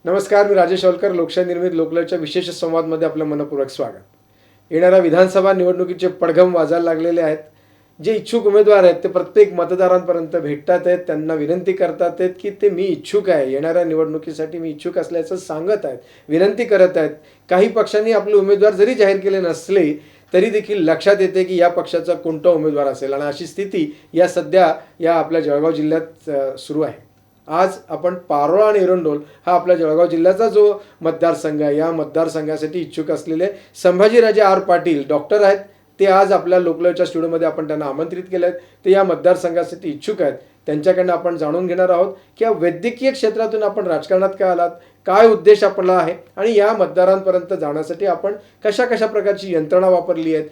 नमस्कार, मी राजेश ओलकर. लोकशाही निर्मित लोकलच्या विशेष संवादमध्ये आपलं मनपूर्वक स्वागत. येणाऱ्या विधानसभा निवडणुकीचे पडघम वाजायला लागलेले आहेत. जे इच्छुक उमेदवार आहेत ते प्रत्येक मतदारांपर्यंत भेटतात आहेत, त्यांना विनंती करतात आहेत की ते मी इच्छुक आहे, येणाऱ्या निवडणुकीसाठी मी इच्छुक असल्याचं सांगत आहेत, विनंती करत आहेत. काही पक्षांनी आपले उमेदवार जरी जाहीर केले नसले तरी देखील लक्षात येते की या पक्षाचा कोणता उमेदवार असेल, आणि अशी स्थिती या सध्या या आपल्या जळगाव जिल्ह्यात सुरू आहे. आज आपण पारोळा आणि एरंडोल हा आपल्या जळगाव जिल्ह्याचा जो मतदारसंघ आहे, या मतदारसंघासाठी इच्छुक असलेले संभाजीराजे आर पाटील डॉक्टर आहेत. ते आज आपल्या लोकलच्या स्टुडिओमध्ये आपण त्यांना आमंत्रित केलं आहे. ते या मतदारसंघासाठी इच्छुक आहेत. त्यांच्याकडनं आपण जाणून घेणार आहोत की या वैद्यकीय क्षेत्रातून आपण राजकारणात काय आलात, काय उद्देश आपला आहे, आणि या मतदारांपर्यंत जाण्यासाठी आपण कशा कशा प्रकारची यंत्रणा वापरली आहेत,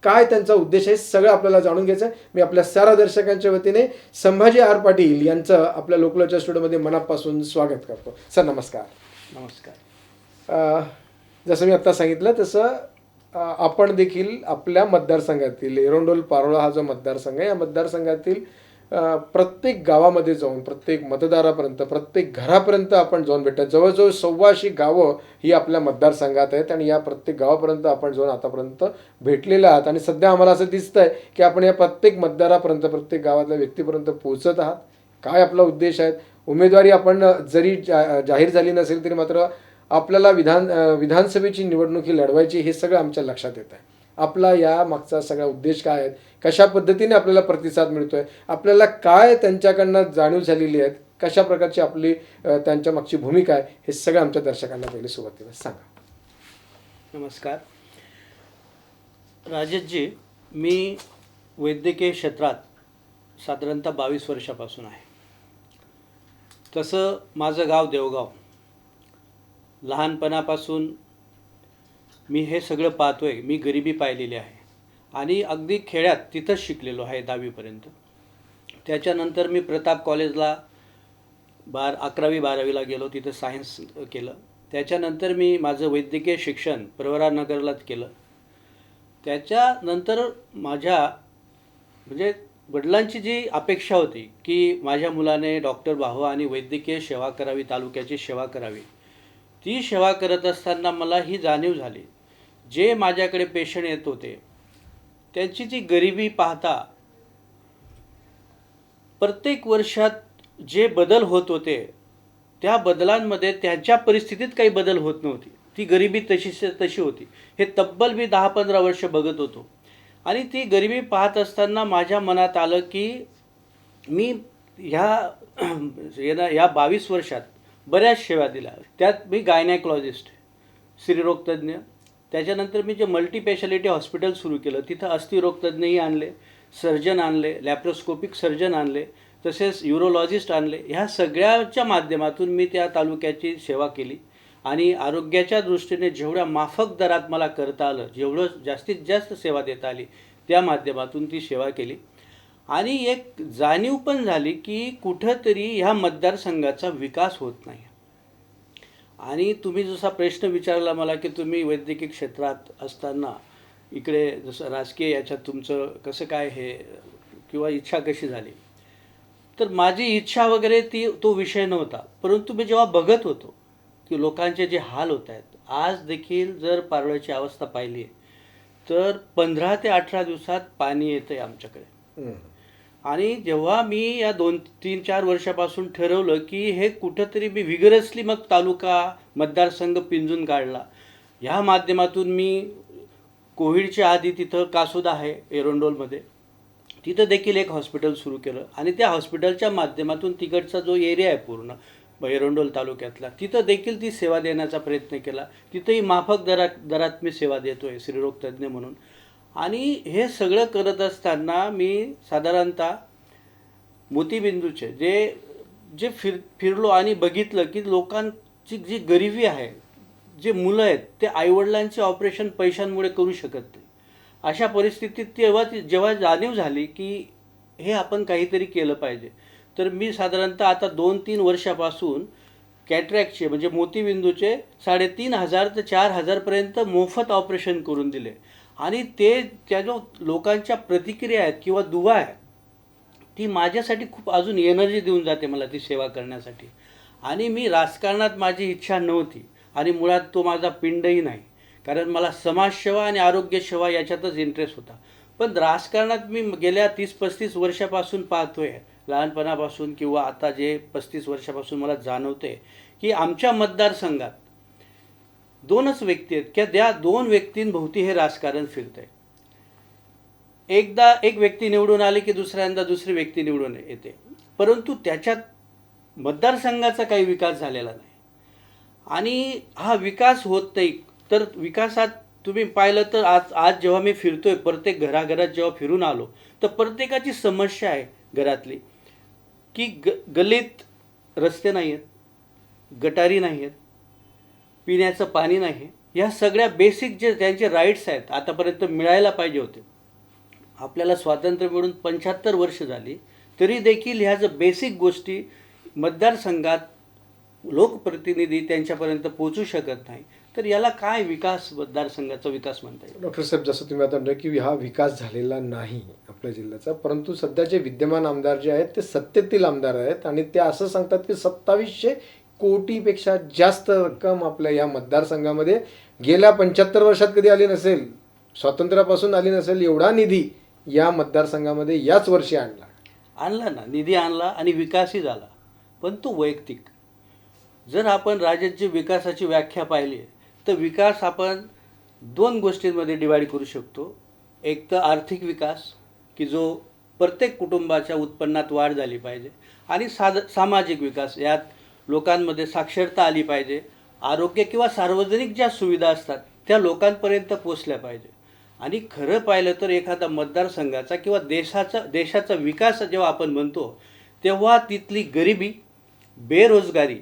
काय त्यांचा उद्देश आहे, सगळं आपल्याला जाणून घ्यायचं आहे. मी आपल्या सर्व दर्शकांच्या वतीने संभाजी आर पाटील यांचं आपल्या लोकलच्या स्टुडिओमध्ये मनापासून स्वागत करतो. सर नमस्कार. नमस्कार. जसं मी आत्ता सांगितलं तसं आपण देखील आपल्या मतदारसंघातील एरंडोल पारोळा हा जो मतदारसंघ आहे, या मतदारसंघातील प्रत्येक गावामध्ये जाऊन प्रत्येक मतदारापर्यंत प्रत्येक घरापर्यंत आपण जाऊन भेटतात. जवळजवळ 125 गावं ही आपल्या मतदारसंघात आहेत, आणि या प्रत्येक गावापर्यंत आपण जाऊन आतापर्यंत भेटलेले आहात. आणि सध्या आम्हाला असं दिसतंय की आपण या प्रत्येक मतदारापर्यंत प्रत्येक गावातल्या व्यक्तीपर्यंत पोहोचत आहात. काय आपला उद्देश आहे, उमेदवारी आपण जरी जाहीर झाली नसेल तरी मात्र आपल्याला विधानसभेची निवडणूक ही लढवायची, हे सगळं आमच्या लक्षात येत आहे. आपला या मागचा सगळा उद्देश काय आहे, कशा पद्धतीने आपल्याला प्रतिसाद मिळतोय, आपल्याला काय त्यांच्याकडनं जाणीव झालेली आहे, कशा प्रकारची आपली त्यांच्या मागची भूमिका आहे, हे सगळं आमच्या दर्शकांना पहिले सुरुवातीला सांगा. नमस्कार राजेशजी, मी वैद्यकीय क्षेत्रात साधारणतः 22 वर्षापासून आहे. तसं माझं गाव देवगाव. लहानपणापासून मी हे सगळं पाहतोय. मी गरिबी पाहिलेली आहे आणि अगदी खेड्यात तिथंच शिकलेलो आहे 10वीपर्यंत. त्याच्यानंतर मी प्रताप कॉलेजला 11वी-12वीला गेलो, तिथं सायन्स केलं. त्याच्यानंतर मी माझं वैद्यकीय शिक्षण प्रवरानगरलाच केलं. त्याच्यानंतर माझ्या म्हणजे वडिलांची जी अपेक्षा होती की माझ्या मुलाने डॉक्टर व्हावं आणि वैद्यकीय सेवा करावी, तालुक्याची सेवा करावी, ती सेवा करत असताना मला ही जाणीव झाली, जे माझ्याकडे पेशंट येत होते त्यांची जी गरिबी पाहता प्रत्येक वर्षात जे बदल होत होते त्या बदलांमध्ये त्यांच्या परिस्थितीत काही बदल होत नव्हती. ती गरिबी तशी होती. हे तब्बल मी 10-15 वर्ष बघत होतो. आणि ती गरिबी पाहत असताना माझ्या मनात आलं की मी या 22 वर्षात बऱ्याच सेवा दिल्या. त्यात मी गायनॅकॉलॉजिस्ट, स्त्रीरोगतज्ञ. त्याच्यानंतर मी जे मल्टीस्पेशालिटी हॉस्पिटल सुरू केलं, तिथं अस्थिरोगतज्ञही आणले, सर्जन आणले, लॅप्रोस्कोपिक सर्जन आणले, तसेच युरोलॉजिस्ट आणले. ह्या सगळ्याच्या माध्यमातून मी त्या तालुक्याची सेवा केली. आणि आरोग्याच्या दृष्टीने जेवढ्या माफक दरात मला करता आलं, जेवढं जास्तीत जास्त सेवा देता आली, त्या माध्यमातून ती सेवा केली. आणि एक जाणीव पण झाली की कुठंतरी ह्या मतदारसंघाचा विकास होत नाही. आणि तुम्ही जसा प्रश्न विचारला मला की तुम्ही वैद्यकीय क्षेत्रात असताना इकडे जसं राजकीय याच्यात तुमचं कसं काय हे किंवा इच्छा कशी झाली, तर माझी इच्छा वगैरे तो विषय नव्हता. परंतु मी जेव्हा बघत होतो की लोकांचे जे हाल होत आहेत, आज देखील जर पारोळ्याची अवस्था पाहिली तर 15 ते 18 दिवसात पाणी येतं आहे आमच्याकडे. आणि जेव्हा मी या 2-3-4 वर्षापासून ठरवलं की हे कुठंतरी मी विगरसली मग तालुका मतदारसंघ पिंजून काढला. ह्या माध्यमातून मी कोविडच्या आधी तिथं कासोद आहे एरंडोलमध्ये, तिथं देखील एक हॉस्पिटल सुरू केलं. आणि त्या हॉस्पिटलच्या माध्यमातून तिकडचा जो एरिया आहे पूर्ण एरंडोल तालुक्यातला, तिथं देखील ती सेवा देण्याचा प्रयत्न केला. तिथंही माफक दरात मी सेवा देतो आहे स्त्रीरोगतज्ञ म्हणून. आणि हे सगळं करत असताना मी साधारणतः मोतीबिंदूचे जे फिरलो आणि बघितलं की लोकांची जी गरिबी आहे, जे मुलं आहेत ते आईवडिलांचे ऑपरेशन पैशांमुळे करू शकत नाही. अशा परिस्थितीत जेव्हा जाणीव झाली की हे आपण काहीतरी केलं पाहिजे, तर मी साधारणतः आता 2-3 वर्षापासून कॅटरॅक्टचे म्हणजे मोतीबिंदूचे 3,500 ते 4,000पर्यंत मोफत ऑपरेशन करून दिले. आणि त्या जो लोकांच्या प्रतिक्रिया आहेत किंवा दुवा आहे, ती माझ्यासाठी खूप अजून एनर्जी देऊन जाते मला ती सेवा करण्यासाठी. आणि मी राजकारणात माझी इच्छा नव्हती आणि मुळात तो माझा पिंडही नाही, कारण मला समाजसेवा आणि आरोग्यसेवा याच्यातच इंटरेस्ट होता. पण राजकारणात मी गेल्या 30-35 वर्षापासून पाहतोय, लहानपणापासून किंवा आता जे 35 वर्षापासून मला जाणवते की आमच्या मतदारसंघात दोनच व्यक्ती आहेत की त्या दोन व्यक्तींभोवती हे राजकारण फिरतंय. एकदा एक व्यक्ती निवडून आली की दुसऱ्यांदा दुसरी व्यक्ती निवडून येते, परंतु त्याच्यात मतदारसंघाचा काही विकास झालेला नाही. आणि हा विकास होत नाही. तर विकासात तुम्ही पाहिलं तर आज आज जेव्हा मी फिरतोय, प्रत्येक घराघरात जेव्हा फिरून आलो, तर प्रत्येकाची समस्या आहे घरातली की गल्लीत रस्ते नाही आहेत, गटारी नाही आहेत, पिण्याचं पाणी नाही. ह्या सगळ्या बेसिक जे त्यांचे राईट्स आहेत आतापर्यंत मिळायला पाहिजे होते. आपल्याला स्वातंत्र्य मिळून 75 वर्ष झाली, तरी देखील ह्या ज्या बेसिक गोष्टी मतदारसंघात लोकप्रतिनिधी त्यांच्यापर्यंत पोहोचू शकत नाही. तर याला काय विकास, मतदारसंघाचा विकास म्हणता येईल? डॉक्टर साहेब, जसं तुम्ही आता म्हणता की हा विकास झालेला नाही आपल्या जिल्ह्याचा, परंतु सध्या जे विद्यमान आमदार जे आहेत ते सत्तेतील आमदार आहेत आणि ते असं सांगतात की 2700 कोटीपेक्षा जास्त रक्कम आपल्या या मतदारसंघामध्ये गेल्या 75 वर्षात कधी आली नसेल, स्वातंत्र्यापासून आली नसेल एवढा निधी या मतदारसंघामध्ये याच वर्षी आणला ना, निधी आणला आणि विकासही झाला, पण तो वैयक्तिक. जर आपण राज्याची विकासाची व्याख्या पाहिली तर विकास आपण दोन गोष्टींमध्ये डिवाईड करू शकतो. एक तर आर्थिक विकास की जो प्रत्येक कुटुंबाच्या उत्पन्नात वाढ झाली पाहिजे, आणि सामाजिक विकास, यात लोकांमध्ये साक्षरता आली पाहिजे, आरोग्य किंवा सार्वजनिक ज्या सुविधा असतात त्या लोकांपर्यंत पोचल्या पाहिजे. आणि खरं पाहिलं तर एखादा मतदारसंघाचा किंवा देशाचा विकास जेव्हा आपण म्हणतो तेव्हा तिथली गरिबी, बेरोजगारी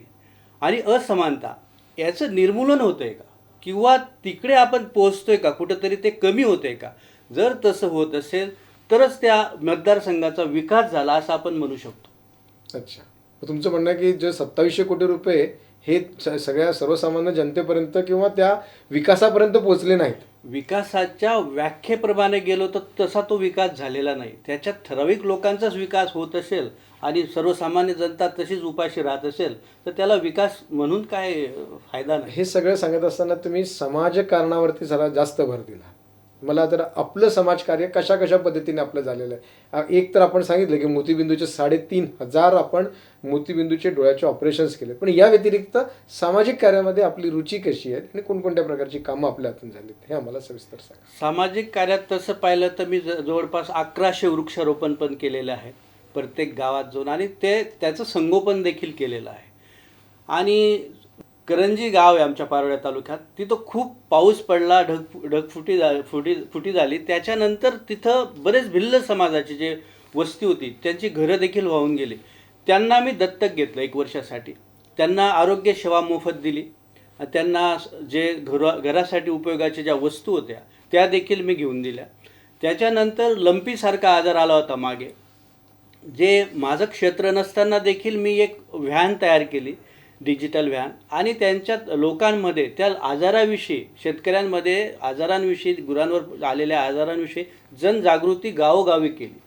आणि असमानता याचं निर्मूलन होतं आहे का, किंवा तिकडे आपण पोचतोय का, कुठंतरी ते कमी होतं आहे का? जर तसं होत असेल तरच त्या मतदारसंघाचा विकास झाला असं आपण म्हणू शकतो. अच्छा, तुमचं म्हणणं आहे की जे 2700 कोटी रुपये हे सगळ्या सर्वसामान्य जनतेपर्यंत किंवा त्या विकासापर्यंत पोहोचले नाहीत. विकासाच्या व्याख्येप्रमाणे गेलो तर तसा तो विकास झालेला नाही. त्याच्यात ठराविक लोकांचाच विकास होत असेल आणि सर्वसामान्य जनता तशीच उपाशी राहत असेल तर त्याला विकास म्हणून काय फायदा नाही. हे सगळं सांगत असताना तुम्ही समाजकारणावरती जरा जास्त भर दिला. मला तर आपलं समाजकार्य कशा कशा पद्धतीने आपलं झालेलं आहे. एक तर आपण सांगितलं की मोतीबिंदूचे 3500 आपण मोतीबिंदूचे डोळ्याचे ऑपरेशन्स केले, पण या व्यतिरिक्त सामाजिक कार्यामध्ये आपली रुची कशी आहे आणि कोणकोणत्या प्रकारची कामं आपल्या हातून झालीत हे आम्हाला सविस्तर सांगा. सामाजिक कार्यात तसं पाहिलं तर मी जवळपास 1100 वृक्षारोपण पण केलेलं आहे प्रत्येक गावात जाऊन, आणि त्याचं संगोपन देखील केलेलं आहे. आणि करंजी गाव आहे आमच्या पारोळ्या तालुक्यात, तिथं खूप पाऊस पडला, फुटी झाली. त्याच्यानंतर तिथं बरेच भिल्ल समाजाची जे वस्ती होती त्यांची घरं देखील वाहून गेली. त्यांना मी दत्तक घेतलं 1 वर्षासाठी. त्यांना आरोग्य सेवा मोफत दिली, त्यांना जे घरासाठी उपयोगाच्या ज्या वस्तू होत्या त्या देखील मी घेऊन दिल्या. त्याच्यानंतर लंपीसारखा आजार आला होता मागे, जे माझं क्षेत्र नसताना देखील मी एक व्हॅन तयार केली, डिजिटल व्हॅन, आणि त्यांच्यात लोकांमध्ये त्या आजाराविषयी, शेतकऱ्यांमध्ये आजारांविषयी, गुरांवर आलेल्या आजारांविषयी जनजागृती गावोगावी केली.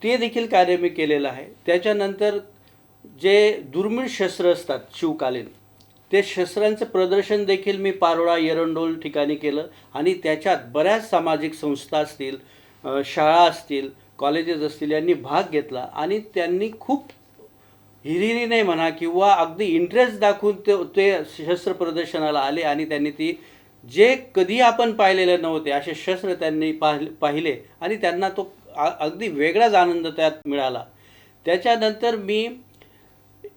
ते देखील कार्य मी केलेलं आहे. त्याच्यानंतर जे दुर्मिळ शस्त्र असतात शिवकालीन, ते शस्त्रांचं प्रदर्शन देखील मी पारोळा, एरंडोल ठिकाणी केलं, आणि त्याच्यात बऱ्याच सामाजिक संस्था असतील, शाळा असतील, कॉलेजेस असतील, यांनी भाग घेतला आणि त्यांनी खूप हिरिरीने म्हणा किंवा अगदी इंटरेस्ट दाखवून ते शस्त्र प्रदर्शनाला आले, आणि त्यांनी ती जे कधी आपण पाहिलेले नव्हते असे शस्त्र त्यांनी पाहिले आणि त्यांना तो अगदी वेगळाच आनंद त्यात मिळाला. त्याच्यानंतर मी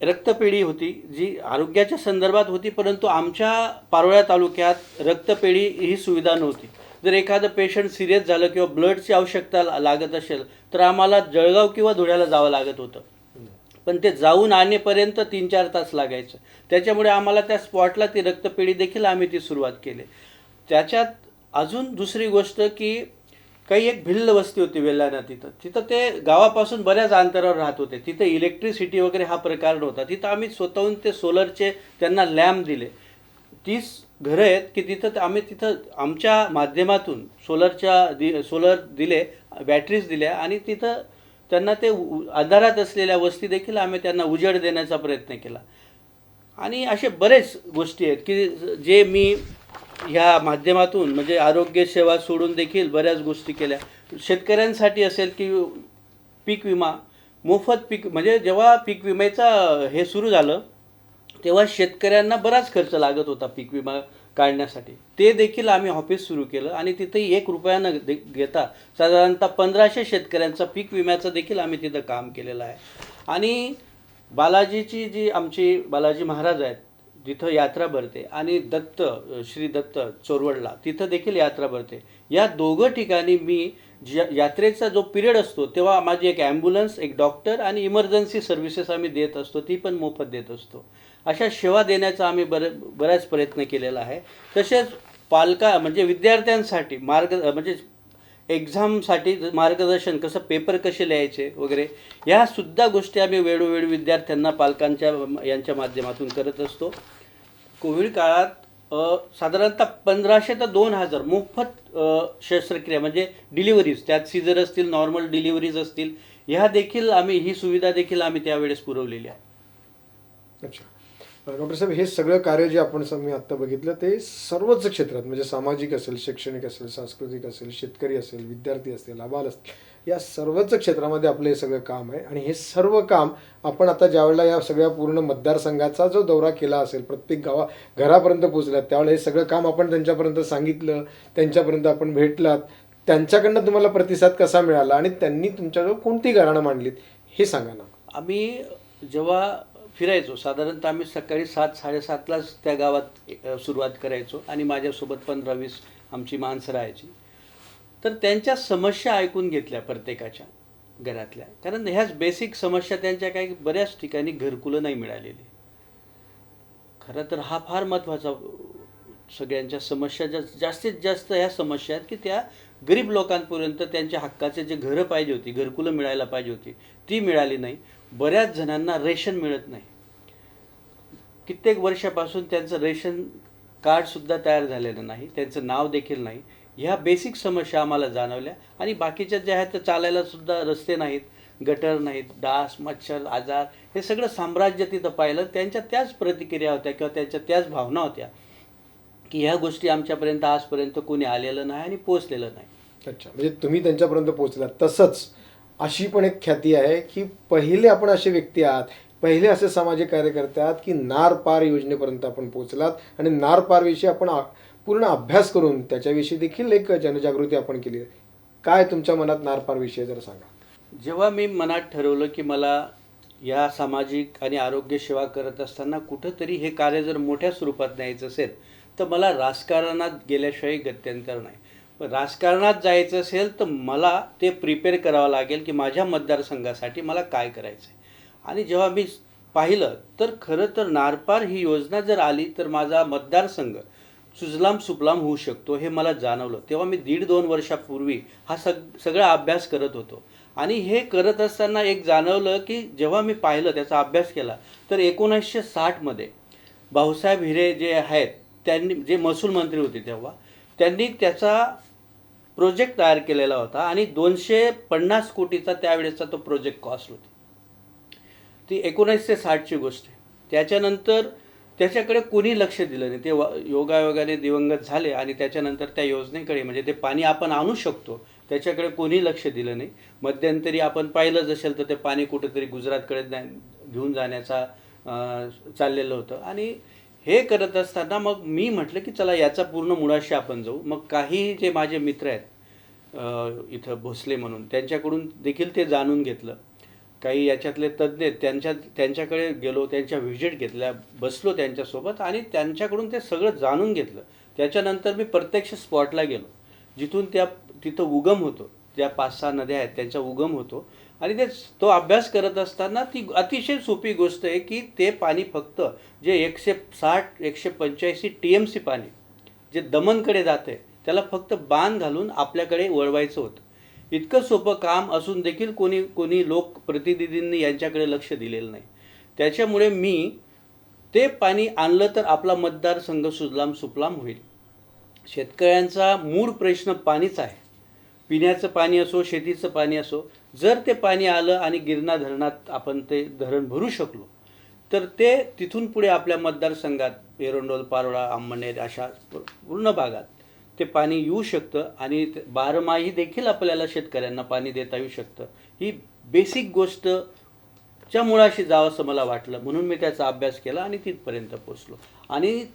रक्तपेढी होती जी आरोग्याच्या संदर्भात होती, परंतु आमच्या पारोळ्या तालुक्यात रक्तपेढी ही सुविधा नव्हती. जर एखादं पेशंट सिरियस झालं किंवा ब्लडची आवश्यकता लागत असेल तर आम्हाला जळगाव किंवा धुळ्याला जावं लागत होतं, पण ते जाऊन आणेपर्यंत 3-4 तास लागायचं. त्याच्यामुळे आम्हाला त्या स्पॉटला ती रक्तपेढी देखील आम्ही ती सुरुवात केली. त्याच्यात अजून दुसरी गोष्ट की काही एक भिल्ल वस्ती होती वेल्हाणा, तिथं ते गावापासून बऱ्याच अंतरावर राहत होते. तिथं इलेक्ट्रिसिटी वगैरे हा प्रकार नव्हता. तिथं आम्ही स्वतःहून ते सोलरचे त्यांना लॅम्प दिले. 30 घरं आहेत की तिथं आम्ही आमच्या माध्यमातून सोलर दिले, बॅटरीज दिल्या, आणि तिथं त्यांना ते अंधारात असलेल्या वस्ती देखील आम्ही त्यांना उजेड देण्याचा प्रयत्न केला. आणि असे बरेच गोष्टी आहेत की जे मी ह्या माध्यमातून म्हणजे आरोग्य सेवा सोडून देखील बऱ्याच गोष्टी केल्या. शेतकऱ्यांसाठी असेल की पीक विमा, मोफत पीक, म्हणजे जेव्हा पीक विम्याचा हे सुरू झालं तेव्हा शेतकऱ्यांना बराच खर्च लागत होता पीक विमा काढण्यासाठी. ते देखील आम्ही ऑफिस सुरू केलं आणि तिथेही 1 रुपया न घेता साधारणतः 1500 शेतकऱ्यांचा पीक विम्याचं देखील आम्ही तिथं काम केलेलं आहे. आणि बालाजीची जी आमची बालाजी महाराज आहेत जिथं यात्रा भरते, आणि श्री दत्त चोरवडला तिथं देखील यात्रा भरते. या दोघं ठिकाणी मी यात्रेचा जो पिरियड असतो तेव्हा माझी एक ॲम्ब्युलन्स, एक डॉक्टर आणि इमर्जन्सी सर्व्हिसेस आम्ही देत असतो, ती पण मोफत देत असतो. अशा सेवा देण्याचा आम्ही बऱ्याच प्रयत्न केलेला आहे. तसेच म्हणजे विद्यार्थ्यांसाठी म्हणजे एक्झामसाठी मार्गदर्शन, कसं पेपर कसे लिहायचे वगैरे, ह्यासुद्धा गोष्टी आम्ही वेळोवेळी विद्यार्थ्यांना पालकांच्या यांच्या माध्यमातून करत असतो. कोविड काळात साधारणतः 1500 ते 2000 मोफत शस्त्रक्रिया म्हणजे डिलिव्हरीज, त्यात सीझर असतील, नॉर्मल डिलिव्हरीज असतील, ही सुविधा देखील आम्ही त्यावेळेस पुरवलेली आहे. अच्छा. डॉक्टर साहेब, हे सगळं कार्य जे आपण मी आत्ता बघितलं ते सर्वच क्षेत्रात, म्हणजे सामाजिक असेल, शैक्षणिक असेल, सांस्कृतिक असेल, शेतकरी असेल, विद्यार्थी असतील, आबाल असतील, या सर्वच क्षेत्रामध्ये आपलं हे सगळं काम आहे. आणि हे सर्व काम आपण आता ज्यावेळेला या सगळ्या पूर्ण मतदारसंघाचा जो दौरा केला असेल, प्रत्येक घरापर्यंत पोहोचलात, त्यावेळेला हे सगळं काम आपण त्यांच्यापर्यंत सांगितलं, त्यांच्यापर्यंत आपण भेटलात, त्यांच्याकडनं तुम्हाला प्रतिसाद कसा मिळाला आणि त्यांनी तुमच्याजवळ कोणती गारणं मांडलीत हे सांगा ना. आम्ही जेव्हा फिरायचो, साधारणतः आम्ही सकाळी 7-7:30लाच त्या गावात सुरुवात करायचो आणि माझ्यासोबत 15-20 आमची माणसं राहायची. तर त्यांच्या समस्या ऐकून घेतल्या प्रत्येकाच्या घरातल्या, कारण ह्याच बेसिक समस्या त्यांच्या काही बऱ्याच ठिकाणी घरकुलं नाही मिळालेली. खरं तर हा फार महत्त्वाचा, सगळ्यांच्या समस्या जास्तीत जास्त ह्या समस्या आहेत की त्या गरीब लोकांपर्यंत त्यांच्या हक्काचे जे घरं पाहिजे होती, घरकुलं मिळायला पाहिजे होती, ती मिळाली नाही. बऱ्याच जणांना रेशन मिळत नाही. कित्येक वर्षापासून त्यांचं रेशन कार्डसुद्धा तयार झालेलं नाही, त्यांचं नाव देखील नाही. ह्या बेसिक समस्या आम्हाला जाणवल्या. आणि बाकीच्या ज्या आहेत तर चालायलासुद्धा रस्ते नाहीत, गटर नाहीत, डास, मच्छर, आजार, हे सगळं साम्राज्य तिथं पाहिलं. त्यांच्या त्याच प्रतिक्रिया होत्या किंवा त्यांच्या त्याच भावना होत्या की ह्या गोष्टी आमच्यापर्यंत आजपर्यंत कोणी आलेलं नाही आणि पोचलेलं नाही. अच्छा, म्हणजे तुम्ही त्यांच्यापर्यंत पोहोचलात. तसंच अशी पण एक ख्याती आहे की पहिले आपण असे व्यक्ती आहात, पहिले असे सामाजिक कार्यकर्ते आहात की नार पार योजनेपर्यंत आपण पोहोचलात आणि नार पार विषयी आपण पूर्ण अभ्यास करून त्याच्याविषयी देखील एक जनजागृती आपण केली. काय तुमच्या मनात नार पार विषय जर सांगा. जेव्हा मी मनात ठरवलं की मला या सामाजिक आणि आरोग्य सेवा करत असताना कुठंतरी हे कार्य जर मोठ्या स्वरूपात न्यायचं असेल तर मला राजकारणात गेल्याशिवाय गत्यंतर नाही. राजकारणात जायचं असेल तर मला ते प्रिपेअर करावं लागेल की माझ्या मतदारसंघासाठी मला काय करायचं आहे. आणि जेव्हा मी पाहिलं तर खरं तर नारपार ही योजना जर आली तर माझा मतदारसंघ सुजलाम सुफलाम होऊ शकतो हे मला जाणवलं. तेव्हा मी 1.5-2 वर्षापूर्वी हा सगळा अभ्यास करत होतो. आणि हे करत असताना एक जाणवलं की जेव्हा मी पाहिलं, त्याचा अभ्यास केला, तर 1960मध्ये भाऊसाहेब हिरे जे आहेत, त्यांनी, जे महसूल मंत्री होते तेव्हा, त्यांनी त्याचा प्रोजेक्ट तयार केलेला होता आणि 250 कोटीचा त्यावेळेचा तो प्रोजेक्ट कॉस्ट होती. ती 1960ची गोष्ट आहे. त्याच्यानंतर त्याच्याकडे कोणी लक्ष दिलं नाही. ते योगायोगाने दिवंगत झाले आणि त्याच्यानंतर त्या योजनेकडे, म्हणजे ते पाणी आपण आणू शकतो, त्याच्याकडे कोणी लक्ष दिलं नाही. मध्यंतरी आपण पाहिलंच असेल तर ते पाणी कुठेतरी गुजरातकडे घेऊन जाण्याचा चाललेलं होतं. आणि हे करत असताना मग मी म्हटलं की चला याचा पूर्ण मुळाशी आपण जाऊ. मग काही जे माझे मित्र आहेत इथं भोसले म्हणून, त्यांच्याकडून देखील ते जाणून घेतलं. काही याच्यातले तज्ज्ञ त्यांच्याकडे गेलो, त्यांच्या व्हिजिट घेतल्या, बसलो त्यांच्यासोबत आणि त्यांच्याकडून ते सगळं जाणून घेतलं. त्याच्यानंतर मी प्रत्यक्ष स्पॉटला गेलो जिथून तिथं उगम होतो, ज्या 5-6 नद्या आहेत त्यांचा उगम होतो. आणि तो अभ्यास करत असताना ती अतिशय सोपी गोष्ट आहे की ते पाणी फक्त जे 160-185 TMC पाणी जे दमनकडे जाते त्याला फक्त बांध घालून आपल्याकडे वळवायचं होतं. इतकं सोपं काम असून देखील कोणी लोकप्रतिनिधींनी यांच्याकडे लक्ष दिलेलं नाही. त्याच्यामुळे मी ते पाणी आणलं तर आपला मतदारसंघ सुजलाम सुफलाम होईल. शेतकऱ्यांचा मूळ प्रश्न पाणीच आहे. पिण्याचं पाणी असो, शेतीचं पाणी असो, जर ते पाणी आलं आणि गिरणा धरणात आपण ते धरण भरू शकलो, तर ते तिथून पुढे आपल्या मतदारसंघात एरंडोल, पारोळा, अंमळनेर अशा पूर्ण भागात ते पाणी येऊ शकतं आणि बारमाही देखील आपल्याला शेतकऱ्यांना पाणी देता येऊ शकतं. ही बेसिक गोष्ट च्या मुळाशी जावं असं मला वाटलं, म्हणून मी त्याचा अभ्यास केला आणि तिथपर्यंत पोचलो. आणि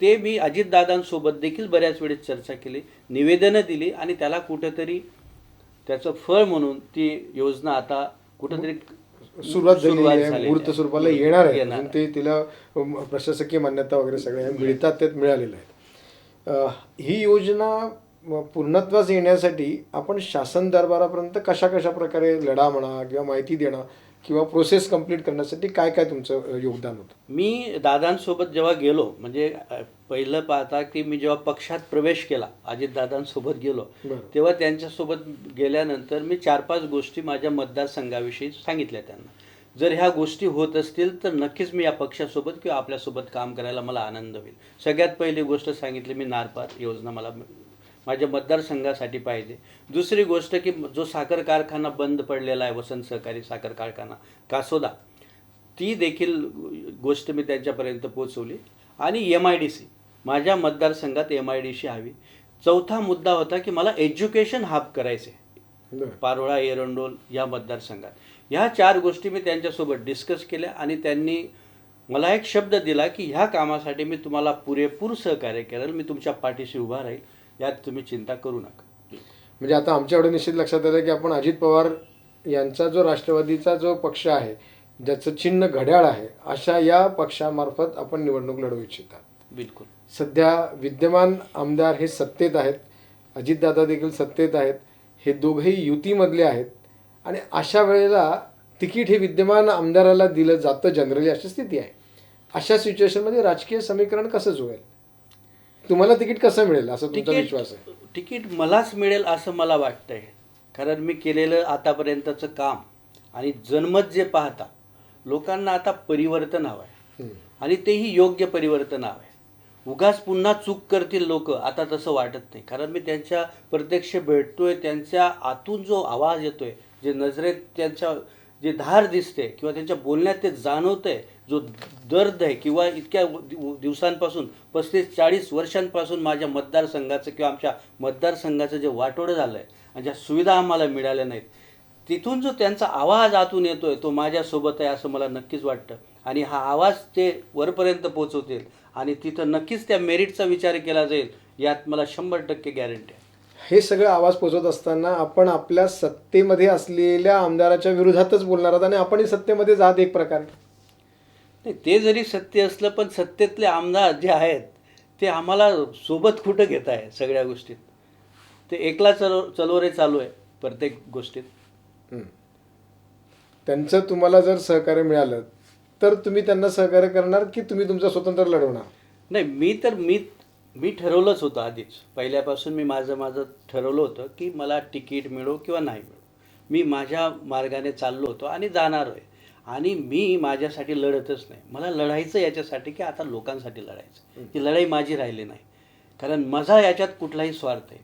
ते मी अजितदादांसोबत देखील बऱ्याच वेळेस चर्चा केली, निवेदनं दिली आणि त्याला कुठंतरी त्याचं फळ म्हणून ती योजना आता कुठंतरी सुरुवात झालेली आहे, झालेली मूर्त आहे. स्वरूपाला येणार आहे. येणार अजून ते तिला प्रशासकीय मान्यता वगैरे सगळ्या मिळतात, त्यात मिळालेलं आहे. ही योजना पूर्णत्वास येण्यासाठी आपण शासन दरबारापर्यंत कशा कशा प्रकारे लढा म्हणा किंवा माहिती देणं किंवा प्रोसेस कंप्लीट करण्यासाठी काय काय तुमचं योगदान होतं? मी दादांसोबत जेव्हा गेलो, म्हणजे पहिलं पाहता की मी जेव्हा पक्षात प्रवेश केला, अजितदादांसोबत गेलो, बरं. तेव्हा त्यांच्यासोबत गेल्यानंतर मी 4-5 गोष्टी माझ्या मतदारसंघाविषयी सांगितल्या त्यांना. जर ह्या गोष्टी होत असतील तर नक्कीच मी या पक्षासोबत किंवा आपल्यासोबत काम करायला मला आनंद होईल. सगळ्यात पहिली गोष्ट सांगितली मी, नारपार योजना मला माझ्या मतदारसंघासाठी पाहिजे. दुसरी गोष्ट की जो साखर कारखाना बंद पडलेला आहे, वसंत सहकारी साखर कारखाना कासोदा, ती देखील गोष्ट मी त्यांच्यापर्यंत पोचवली. आणि MIDC, माझ्या मतदारसंघात MIDC हवी. चौथा मुद्दा होता की मला एज्युकेशन हब करायचे बरं. पारोळा, एरंडोल या मतदारसंघात. ह्या 4 गोष्टी मी त्यांच्यासोबत डिस्कस केल्या आणि त्यांनी मला एक शब्द दिला की ह्या कामासाठी मी तुम्हाला पुरेपूर सहकार्य करेल, मी तुमच्या पाठीशी उभा राहील, यात तुम्ही चिंता करू नका. म्हणजे आता आमच्या एवढं निश्चित लक्षात आलं की आपण अजित पवार यांचा जो राष्ट्रवादीचा जो पक्ष आहे, ज्याचं चिन्ह घड्याळ आहे, अशा या पक्षामार्फत आपण निवडणूक लढवू इच्छितात. बिलकुल. सध्या विद्यमान आमदार हे सत्तेत आहेत, अजितदादा देखील सत्तेत आहेत, हे दोघेही युतीमधले आहेत आणि अशा वेळेला तिकीट हे विद्यमान आमदाराला दिलं जातं जनरली, अशी स्थिती आहे. अशा सिच्युएशनमध्ये राजकीय समीकरण कसं जुळेल? तुम्हाला तिकीट कसं मिळेल असं तुमचा विश्वास आहे? तिकीट मलाच मिळेल असं मला वाटतंय, कारण मी केलेलं आतापर्यंतचं काम आणि जनमत जे पाहता, लोकांना आता परिवर्तन हवं आहे आणि तेही योग्य परिवर्तन हवं आहे. उगाच पुन्हा चूक करतील लोक, आता तसं वाटत नाही. कारण मी त्यांच्या प्रत्यक्ष भेटतोय, त्यांच्या आतून जो आवाज येतोय, जे नजरेत त्यांच्या जे धार दिसते किंवा त्यांच्या बोलण्यात ते जाणवतंय, जो दर्द आहे किंवा इतक्या दिवसांपासून 35-40 वर्षांपासून माझ्या मतदारसंघाचं किंवा आमच्या मतदारसंघाचं जे वाटोळं झालं आहे आणि ज्या सुविधा आम्हाला मिळाल्या नाहीत, तिथून जो त्यांचा आवाज आतून येतोय तो माझ्यासोबत आहे असं मला नक्कीच वाटतं. आणि हा आवाज ते वरपर्यंत पोहोचवतील आणि तिथं नक्कीच त्या मेरिटचा विचार केला जाईल, यात मला 100% गॅरंटी आहे. हे सगळं आवाज पोचवत असताना आपण आपल्या सत्तेमध्ये असलेल्या आमदाराच्या विरोधातच बोलणार आहात आणि आपणही सत्तेमध्ये जात एक प्रकारे. नाही, ते जरी सत्य असलं पण सत्तेतले आमदार जे आहेत ते आम्हाला सोबत कुठं घेत आहे सगळ्या गोष्टीत. ते एकला चलोरे चालू आहे प्रत्येक गोष्टीत. त्यांचं तुम्हाला जर सहकार्य मिळालं तर तुम्ही त्यांना सहकार्य करणार की तुम्ही तुमचं स्वतंत्र लढवणार? नाही, मी ठरवलंच होतं आधीच. पहिल्यापासून मी माझं ठरवलं होतं की मला तिकीट मिळो किंवा नाही मिळो, मी माझ्या मार्गाने चाललो होतो आणि जाणार आहे. आणि मी माझ्यासाठी लढतच नाही, मला लढायचं याच्यासाठी की आता लोकांसाठी लढायचं. ही लढाई माझी राहिली नाही, कारण माझा याच्यात कुठलाही स्वार्थ आहे.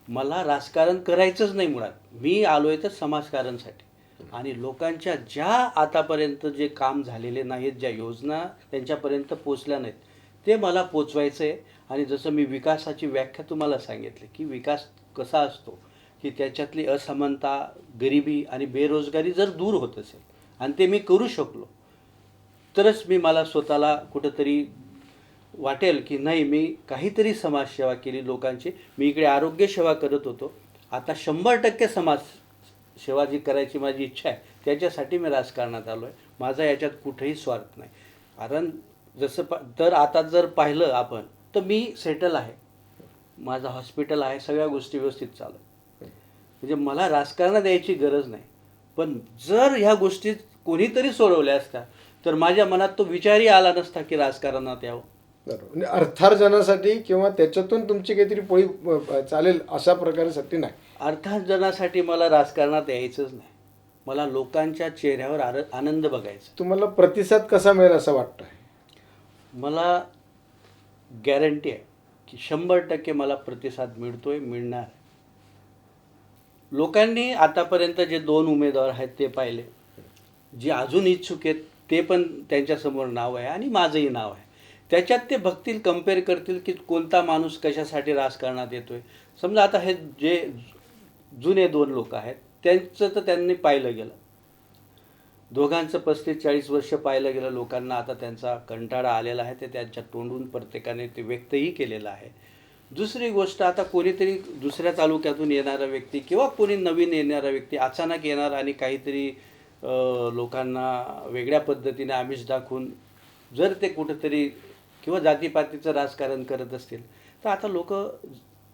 मला राजकारण करायचंच नाही मुळात. मी आलो आहे तर समाजकारणसाठी. आणि लोकांच्या ज्या आतापर्यंत जे काम झालेले नाहीत, ज्या योजना त्यांच्यापर्यंत पोचल्या नाहीत, ते मला पोचवायचं आहे. आणि जसं मी विकासाची व्याख्या तुम्हाला सांगितली की विकास कसा असतो, की त्याच्यातली असमानता, गरिबी आणि बेरोजगारी जर दूर होत असेल आणि ते मी करू शकलो तरच मला स्वतःला कुठंतरी वाटेल की नाही, मी काहीतरी समाजसेवा केली लोकांची. मी इकडे आरोग्य सेवा करत होतो, आता 100% समाजसेवा जी करायची माझी इच्छा आहे त्याच्यासाठी मी राजकारणात आलो आहे. माझा याच्यात कुठेही स्वार्थ नाही. कारण तर आता जर पाहिलं आपण तर मी सेटल आहे, माझं हॉस्पिटल आहे, सगळ्या गोष्टी व्यवस्थित चालू आहेत. म्हणजे मला राजकारणात यायची गरज नाही. पण जर ह्या गोष्टी कोणीतरी सोडवल्या असत्या तर माझ्या मनात तो विचारही आला नसता की राजकारणात यावं. बरोबर. म्हणजे अर्थार्जनासाठी किंवा त्याच्यातून तुमची काहीतरी पोळी चालेल अशा प्रकारेसाठी नाही. अर्थार्जनासाठी मला राजकारणात यायचंच नाही. मला लोकांच्या चेहऱ्यावर आनंद बघायचा. तुम्हाला प्रतिसाद कसा मिळेल असं वाटतं? मला गॅरंटी आहे की 100% मला प्रतिसाद मिळतोय, मिळणार. लोकांनी आतापर्यंत जे 2 उमेदवार आहेत ते पाहिले. जे अजून इच्छुक आहेत ते पण त्यांच्यासमोर नाव आहे आणि माझंही नाव आहे. त्याच्यात ते बघतील, कंपेअर करतील की कोणता माणूस कशासाठी राजकारणात येतोय. समजा आता हे जे जुने 2 लोक आहेत त्यांचं तर त्यांनी पाहिलं गेलं. दोघांचं 35-40 वर्ष पाहिलं गेलं लोकांना. आता त्यांचा कंटाळा आलेला आहे. ते त्यांच्या तोंडून प्रत्येकाने ते व्यक्तही केलेलं आहे. दुसरी गोष्ट, आता कोणीतरी दुसऱ्या तालुक्यातून येणारा व्यक्ती किंवा कोणी नवीन येणारा व्यक्ती अचानक येणार आणि काहीतरी लोकांना वेगळ्या पद्धतीने आमिष दाखवून जर ते कुठंतरी किंवा जातीपातीचं राजकारण करत असतील तर आता लोक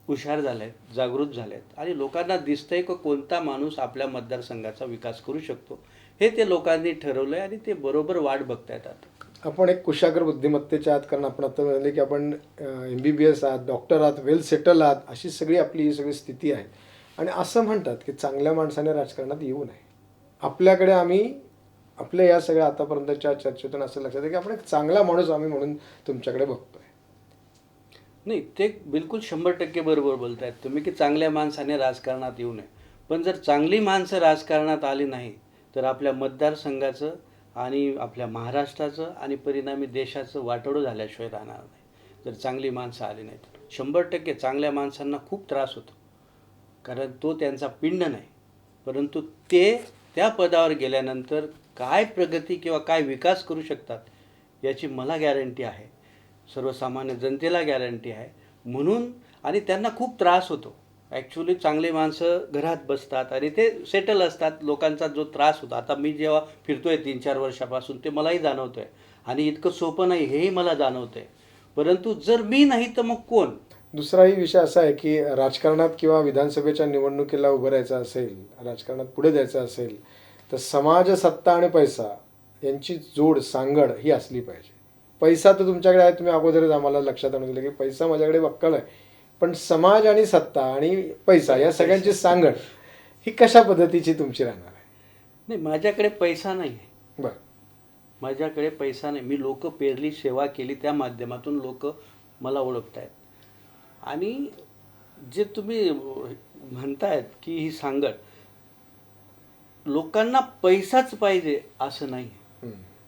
हुशार झाले आहेत, जागृत झाले आहेत आणि लोकांना दिसतंय की कोणता माणूस आपल्या मतदारसंघाचा विकास करू शकतो हे ते लोकांनी ठरवलं आहे आणि ते बरोबर वाट बघतायत. आता आपण एक कुशाग्र बुद्धिमत्तेच्या आहात, कारण आपण आता म्हणले की आपण MBBS आहात, डॉक्टर आहात, वेल सेटल आहात, अशी सगळी आपली ही सगळी स्थिती आहे. आणि असं म्हणतात की चांगल्या माणसाने राजकारणात येऊ नये. आपल्याकडे आम्ही आपल्या या सगळ्या आतापर्यंतच्या चर्चेतून असं लक्षात आहे की आपण एक चांगला माणूस आम्ही म्हणून तुमच्याकडे बघतोय. नाही, ते बिलकुल 100% बरोबर बोलत आहेत तुम्ही की चांगल्या माणसाने राजकारणात येऊ नये. पण जर चांगली माणसं राजकारणात आली नाही तर आपल्या मतदारसंघाचं आणि आपल्या महाराष्ट्राचं आणि परिणामी देशाचं वाटोळं झाल्याशिवाय राहणार नाही. जर चांगली माणसं आली नाही तर 100% चांगल्या माणसांना खूप त्रास होतो, कारण तो त्यांचा पिंड नाही, परंतु ते त्या पदावर गेल्यानंतर काय प्रगती किंवा काय विकास करू शकतात याची मला गॅरंटी आहे, सर्वसामान्य जनतेला गॅरंटी आहे. म्हणून आणि त्यांना खूप त्रास होतो. ॲक्च्युली चांगली माणसं घरात बसतात आणि ते सेटल असतात. लोकांचा जो त्रास होता, आता मी जेव्हा फिरतोय 3-4 वर्षापासून ते मलाही जाणवतं आहे आणि इतकं सोपं नाही हेही मला जाणवतं आहे. परंतु जर मी नाही तर मग कोण? दुसराही विषय असा आहे की राजकारणात किंवा विधानसभेच्या निवडणुकीला उभं राहायचं असेल, राजकारणात पुढे जायचं असेल तर समाज, सत्ता आणि पैसा यांची जोड, सांगड ही असली पाहिजे. पैसा तर तुमच्याकडे आहे, तुम्ही अगोदरच आम्हाला लक्षात आणून दिलं की पैसा माझ्याकडे बक्कळ आहे, पण समाज आणि सत्ता आणि पैसा या सगळ्यांची सांगड ही कशा पद्धतीची तुमची राहणार आहे? नाही, माझ्याकडे पैसा नाही आहे. बरं. माझ्याकडे पैसा नाही. मी लोक पेरली, सेवा केली, त्या माध्यमातून लोक मला ओळखत आहेत. आणि जे तुम्ही म्हणतायत की ही सांगड, लोकांना पैसाच पाहिजे असं नाही.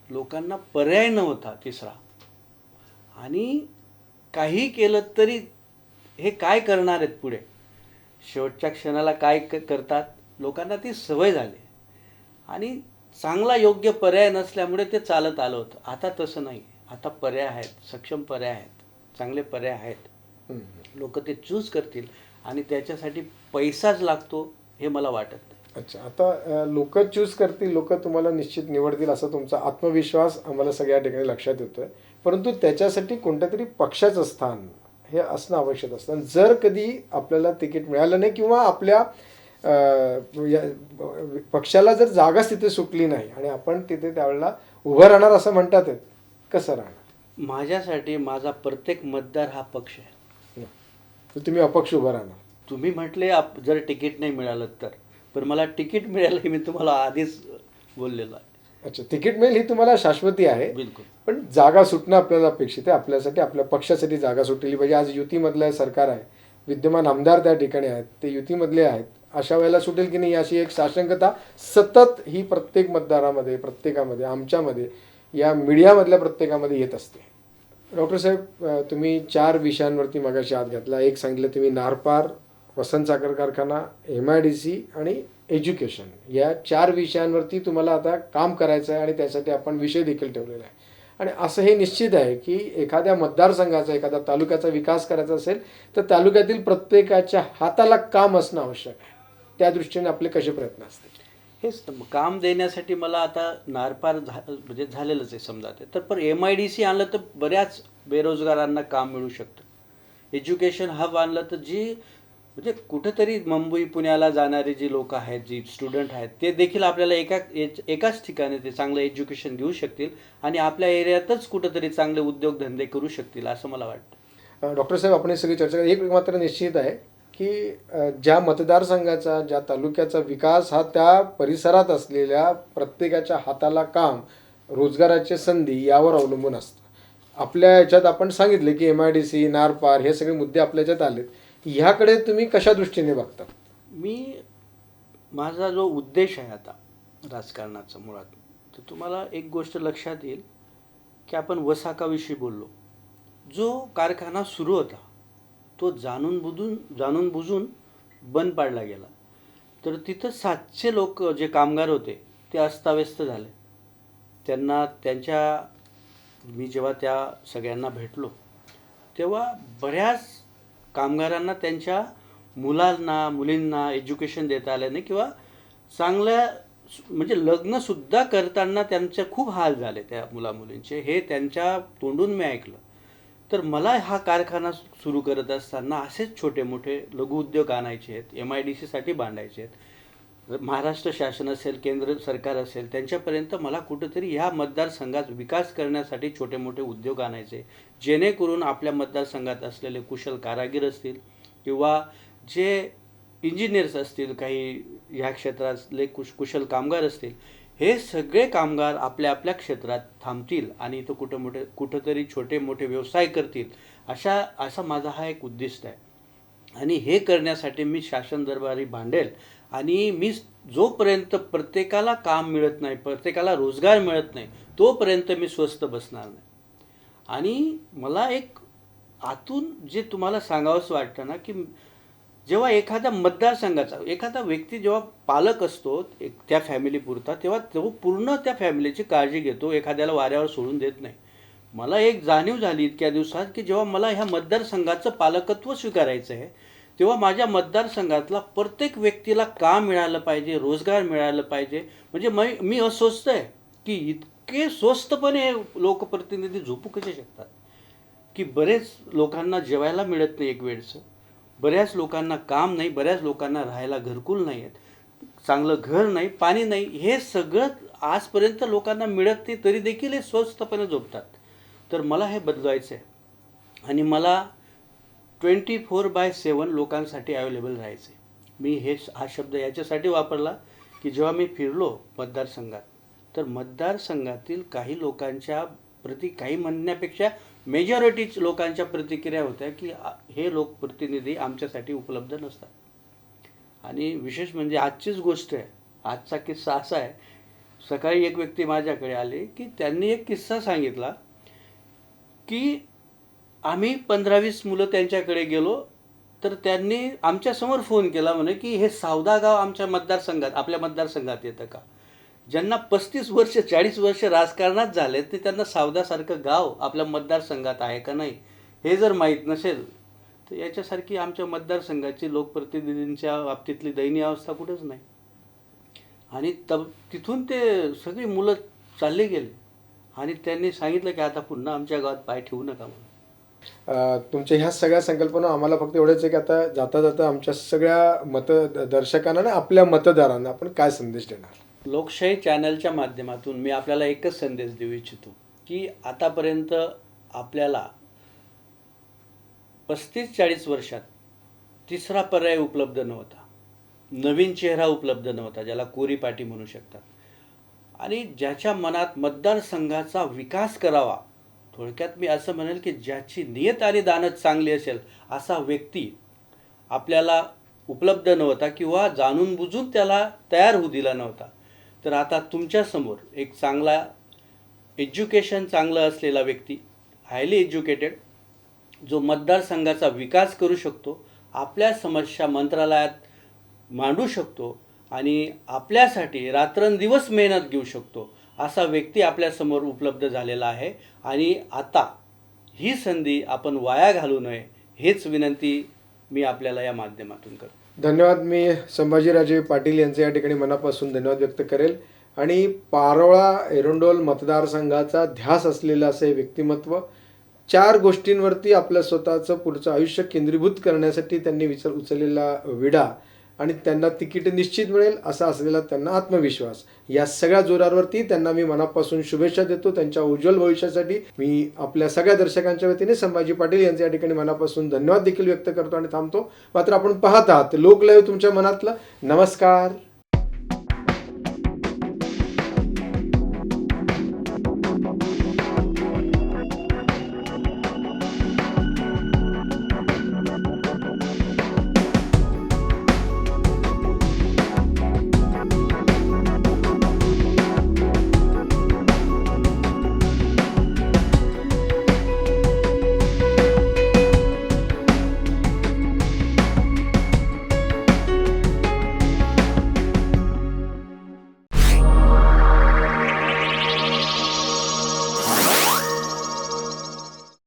लोकांना पर्याय नव्हता तिसरा, आणि काही केलं तरी हे काय करणार आहेत पुढे, शेवटच्या क्षणाला काय करतात, लोकांना ती सवय झाली. आणि चांगला योग्य पर्याय नसल्यामुळे ते चालत आलं होतं. आता तसं नाही. आता पर्याय आहेत, सक्षम पर्याय आहेत, चांगले पर्याय आहेत. लोक ते चूज करतील आणि त्याच्यासाठी पैसाच लागतो हे मला वाटत नाही. अच्छा, आता लोक चूज करतील, लोक तुम्हाला निश्चित निवडतील असा तुमचा आत्मविश्वास आम्हाला सगळ्या ठिकाणी लक्षात येतोय. परंतु त्याच्यासाठी कोणत्या तरी पक्षाचं स्थान हे असणं आवश्यक असतं. जर कधी आपल्याला तिकीट मिळालं नाही किंवा आपल्या पक्षाला जर जागाच तिथे सुटली नाही आणि आपण तिथे त्यावेळेला उभं राहणार असं म्हणतात, कसं राहणार? माझ्यासाठी माझा प्रत्येक मतदार हा पक्ष आहे. तुम्ही अपक्ष उभं राहणार? तुम्ही म्हटले जर तिकीट नाही मिळालं तर, पण मला तिकीट मिळालं हे मी तुम्हाला आधीच बोललेलं आहे. अच्छा, तिकीट मिळेल ही तुम्हाला शाश्वती आहे. बिलकुल. पण जागा सुटणं आपल्याला अपेक्षित आहे. आपल्यासाठी, आपल्या पक्षासाठी जागा सुटली पाहिजे. आज युतीमधलं सरकार आहे, विद्यमान आमदार त्या ठिकाणी आहेत, ते युतीमधले आहेत. अशा वेळेला सुटेल की नाही अशी एक साशंकता सतत ही प्रत्येक मतदारामध्ये, प्रत्येकामध्ये, आमच्यामध्ये, या मीडियामधल्या प्रत्येकामध्ये येत असते. डॉक्टर साहेब, तुम्ही 4 विषयांवरती मगाशी हात घातला. एक सांगितलं तुम्ही नारपार, वसंत साखर कारखाना, MIDC आणि एज्युकेशन, या 4 विषयांवरती तुम्हाला आता काम करायचं आहे आणि त्यासाठी आपण विषय देखील ठेवलेला आहे. आणि असं हे निश्चित आहे की एखाद्या मतदारसंघाचा, एखाद्या तालुक्याचा विकास करायचा असेल तर तालुक्यातील प्रत्येकाच्या हाताला काम असणं आवश्यक आहे. त्या दृष्टीने आपले कसे प्रयत्न असतील? हेच काम देण्यासाठी मला आता नारपार म्हणजे झालेलंच आहे समजा ते. तर पण MIDC आणलं तर बऱ्याच बेरोजगारांना काम मिळू शकतं. एज्युकेशन हब आणलं तर जी म्हणजे कुठंतरी मुंबई पुण्याला जाणारी जी लोक आहेत, जी स्टुडंट आहेत, ते देखील आपल्याला एकाच ठिकाणी ते चांगलं एज्युकेशन घेऊ शकतील आणि आपल्या एरियातच कुठंतरी चांगले उद्योगधंदे करू शकतील असं मला वाटतं. डॉक्टर साहेब, आपण सगळी चर्चा एक मात्र निश्चित आहे की ज्या मतदारसंघाचा, ज्या तालुक्याचा विकास हा त्या परिसरात असलेल्या प्रत्येकाच्या हाताला काम, रोजगाराची संधी यावर अवलंबून असतं. आपल्या याच्यात आपण सांगितले की MIDC, नारपार हे सगळे मुद्दे आपल्या याच्यात आलेत. ह्याकडे तुम्ही कशा दृष्टीने बघता? मी माझा जो उद्देश आहे आता राजकारणाचा मुळात, तर तुम्हाला एक गोष्ट लक्षात येईल की आपण वसाकाविषयी बोललो. जो कारखाना सुरू होता तो जाणून बुजून बंद पाडला गेला. तर तिथं 700 लोक जे कामगार होते ते अस्ताव्यस्त झाले. मी जेव्हा त्या सगळ्यांना भेटलो तेव्हा बऱ्याच कामगारांना त्यांच्या मुलींना एज्युकेशन देता आलं नाही किंवा चांगल्या म्हणजे लग्नसुद्धा करताना त्यांचे खूप हाल झाले त्या मुलींचे. हे त्यांच्या तोंडून मी ऐकलं. तर मला हा कारखाना सुरू करत असताना असेच छोटे मोठे लघुउद्योग आणायचे आहेत, MIDCसाठी बांधायचे आहेत. महाराष्ट्र शासन असेल, केंद्र सरकार असेल, त्यांच्यापर्यंत मला कुठंतरी ह्या मतदारसंघात विकास करण्यासाठी छोटे मोठे उद्योग आणायचे, जेणेकरून आपल्या मतदारसंघात असलेले कुशल कारागीर असतील किंवा जे इंजिनियर्स असतील, काही ह्या क्षेत्रातले कुशल कामगार असतील, हे सगळे कामगार आपल्या आपल्या क्षेत्रात थांबतील आणि इथं कुठंतरी छोटे मोठे व्यवसाय करतील. असा माझा हा एक उद्दिष्ट आहे. आणि हे करण्यासाठी मी शासन दरबारी भांडेल आणि मी जोपर्यंत प्रत्येकाला काम मिळत नाही, प्रत्येकाला रोजगार मिळत नाही, तोपर्यंत मी स्वस्थ बसणार नाही. आणि मला एक आतून जे तुम्हाला सांगावंसं वाटतं ना, की जेव्हा एखाद्या मतदारसंघाचा एखादा व्यक्ती जेव्हा पालक असतो त्या फॅमिलीपुरता, तेव्हा तो पूर्ण त्या फॅमिलीची काळजी घेतो, एखाद्याला वाऱ्यावर सोडून देत नाही. मला एक जाणीव झाली इतक्या दिवसात की जेव्हा मला ह्या मतदारसंघाचं पालकत्व स्वीकारायचं आहे, तेव्हा माझ्या मतदारसंघातला प्रत्येक व्यक्तीला काम मिळालं पाहिजे, रोजगार मिळालं पाहिजे. म्हणजे मी अस्वस्थ आहे की इतके स्वस्तपणे लोकप्रतिनिधी झोपू कसे शकतात, की बरेच लोकांना जेवायला मिळत नाही एक वेळचं, बऱ्याच लोकांना काम नाही, बऱ्याच लोकांना राहायला घरकुल नाही आहेत, चांगलं घर नाही, पाणी नाही. हे सगळं आजपर्यंत लोकांना मिळत नाही, तरी देखील हे स्वस्तपणे झोपतात. तर मला हे बदलवायचं आहे आणि मला 24/7 लोकांसाठी अवेलेबल राहायचं आहे. मी हा शब्द याच्यासाठी वापरला की जेव्हा मी फिरलो मतदारसंघात, तर मतदारसंघातील काही लोकांच्या काही म्हणण्यापेक्षा मेजॉरिटी लोकांच्या प्रतिक्रिया होत्या की हे लोकप्रतिनिधी आमच्यासाठी उपलब्ध नसतात. आणि विशेष म्हणजे आजचीच गोष्ट आहे, आजचा किस्सा असा आहे. सकाळी एक व्यक्ती माझ्याकडे आले की त्यांनी एक किस्सा सांगितला की आम्ही 15-20 मुलं त्यांच्याकडे गेलो, तर त्यांनी आमच्यासमोर फोन केला म्हणे की हे सावदा गाव आपल्या मतदारसंघात येतं का? ज्यांना 35 वर्ष 40 वर्ष राजकारणात झाले ते त्यांना सावदासारखं गाव आपल्या मतदारसंघात आहे का नाही हे जर माहीत नसेल, तर याच्यासारखी आमच्या मतदारसंघाची लोकप्रतिनिधींच्या बाबतीतली दयनीय अवस्था कुठंच नाही. आणि तिथून ते सगळी मुलं चालले गेले आणि त्यांनी सांगितलं की आता पुन्हा आमच्या गावात पाय ठेवू नका म्हणून. तुमच्या ह्या सगळ्या संकल्पना आम्हाला फक्त एवढंच आहे की आता जाता जाता आमच्या सगळ्या मतदर्शकांना आणि आपल्या मतदारांना आपण काय संदेश देणार? लोकशाही चॅनलच्या माध्यमातून मी आपल्याला एकच संदेश देऊ इच्छितो की आतापर्यंत आपल्याला 35-40 वर्षात तिसरा पर्याय उपलब्ध नव्हता, नवीन चेहरा उपलब्ध नव्हता, ज्याला कोरी पाटी म्हणू शकतात. आणि ज्याच्या मनात मतदारसंघाचा विकास करावा, थोडक्यात मी असं म्हणेल की ज्याची नियत आणि दानत चांगली असेल असा व्यक्ती आपल्याला उपलब्ध नव्हता किंवा जाणून बुजून त्याला तयार होऊ दिला नव्हता. तर आता तुमच्यासमोर एक चांगला एज्युकेशन चांगलं असलेला व्यक्ती, हायली एज्युकेटेड, जो मतदारसंघाचा विकास करू शकतो, आपल्या समस्या मंत्रालयात मांडू शकतो आणि आपल्यासाठी रात्रंदिवस मेहनत घेऊ शकतो, असा व्यक्ती आपल्यासमोर उपलब्ध झालेला आहे. आणि आता ही संधी आपण वाया घालू नये हेच विनंती मी आपल्याला या माध्यमातून करतो. धन्यवाद. मी संभाजीराजे पाटील यांचे या ठिकाणी मनापासून धन्यवाद व्यक्त करेल. आणि पारोळा एरंडोल मतदारसंघाचा ध्यास असलेलं असं हे व्यक्तिमत्व 4 गोष्टींवरती आपलं स्वतःचं पुढचं आयुष्य केंद्रीभूत करण्यासाठी त्यांनी उचललेला विडा आणि त्यांना तिकीट निश्चित मिळेल असा असलेला त्यांना आत्मविश्वास, या सगळ्या जोरावरती त्यांना मी मनापासून शुभेच्छा देतो. त्यांच्या उज्ज्वल भविष्यासाठी मी आपल्या सगळ्या दर्शकांच्या वतीने संभाजी पाटील यांचे या ठिकाणी मनापासून धन्यवाद देखील व्यक्त करतो आणि थांबतो. मात्र आपण पाहत आहात लोकलाईव्ह तुमच्या मनातलं. नमस्कार.